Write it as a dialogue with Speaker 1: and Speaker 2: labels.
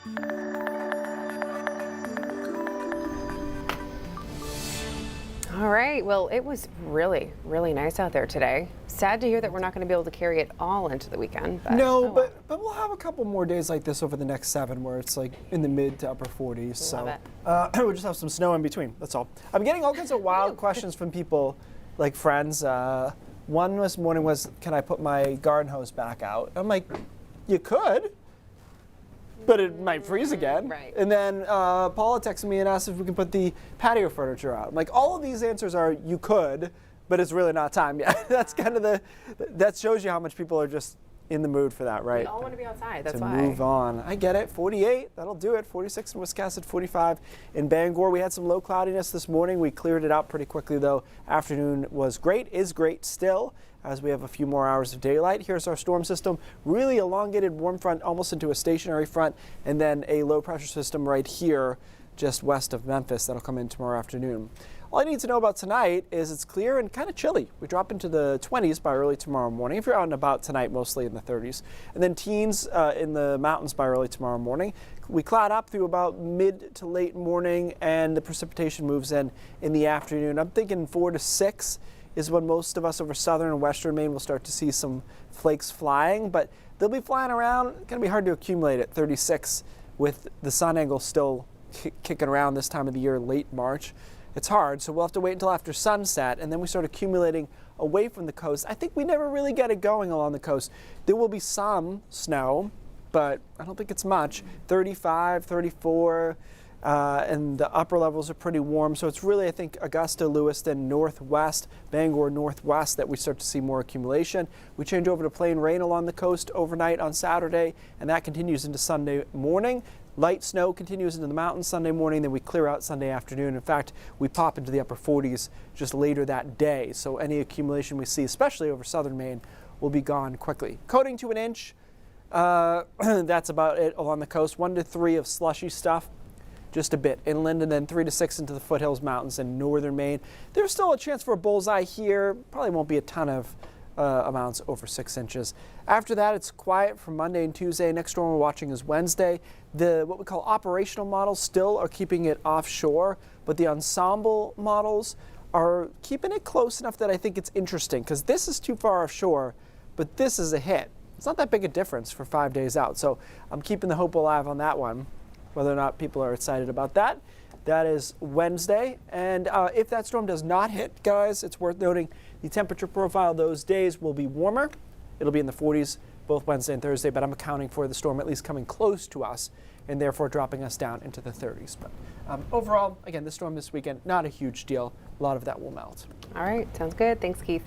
Speaker 1: All right, well, it was really, really nice out there today. Sad to hear that we're not going to be able to carry it all into the weekend. But,
Speaker 2: No,
Speaker 1: oh well.
Speaker 2: but we'll have a couple more days like this over the next 7 where it's like in the mid to upper 40s.
Speaker 1: Love
Speaker 2: So we'll just have some snow in between. That's all. I'm getting all kinds of wild questions from people, like friends. One this morning was, can I put my garden hose back out? I'm like, you could, but it might freeze again.
Speaker 1: Right.
Speaker 2: And then Paula texted me and asked if we can put the patio furniture out. I'm like, all of these answers are you could, but it's really not time yet. That's kind of that shows you how much people are just in the mood for that, right?
Speaker 1: We all want to be outside, that's
Speaker 2: to
Speaker 1: why.
Speaker 2: move on. I get it. 48, that'll do it. 46 in Wiscasset, 45 in Bangor. We had some low cloudiness this morning. We cleared it out pretty quickly, though. Afternoon was great, is great still, as we have a few more hours of daylight. Here's our storm system. Really elongated warm front, almost into a stationary front, and then a low pressure system right here, just west of Memphis. That'll come in tomorrow afternoon. All I need to know about tonight is it's clear and kind of chilly. We drop into the 20s by early tomorrow morning. If you're out and about tonight, mostly in the 30s. And then teens in the mountains by early tomorrow morning. We cloud up through about mid to late morning, and the precipitation moves in the afternoon. I'm thinking 4 to 6 is when most of us over southern and western Maine will start to see some flakes flying, but they'll be flying around. It's going to be hard to accumulate at 36 with the sun angle still kicking around this time of the year, late March. It's hard, so we'll have to wait until after sunset, and then we start accumulating away from the coast. I think we never really get it going along the coast. There will be some snow, but I don't think it's much. 35, 34, and the upper levels are pretty warm, so it's really, I think, Augusta, Lewiston, northwest, Bangor, northwest that we start to see more accumulation. We change over to plain rain along the coast overnight on Saturday, and that continues into Sunday morning. Light snow continues into the mountains Sunday morning, then we clear out Sunday afternoon. In fact, we pop into the upper 40s just later that day. So any accumulation we see, especially over southern Maine, will be gone quickly. Coating to an inch, that's about it along the coast. 1 to 3 of slushy stuff, just a bit inland, and then 3 to 6 into the foothills mountains in northern Maine. There's still a chance for a bullseye here. Probably won't be a ton of amounts over 6 inches. After that, it's quiet for Monday and Tuesday. Next storm we're watching is Wednesday. What we call operational models still are keeping it offshore, but the ensemble models are keeping it close enough that I think it's interesting, because this is too far offshore, but this is a hit. It's not that big a difference for 5 days out, so I'm keeping the hope alive on that one, whether or not people are excited about that. That is Wednesday, and if that storm does not hit, guys, it's worth noting the temperature profile those days will be warmer. It'll be in the 40s both Wednesday and Thursday, but I'm accounting for the storm at least coming close to us and therefore dropping us down into the 30s. But overall, again, the storm this weekend, not a huge deal. A lot of that will melt.
Speaker 1: All right, sounds good. Thanks, Keith.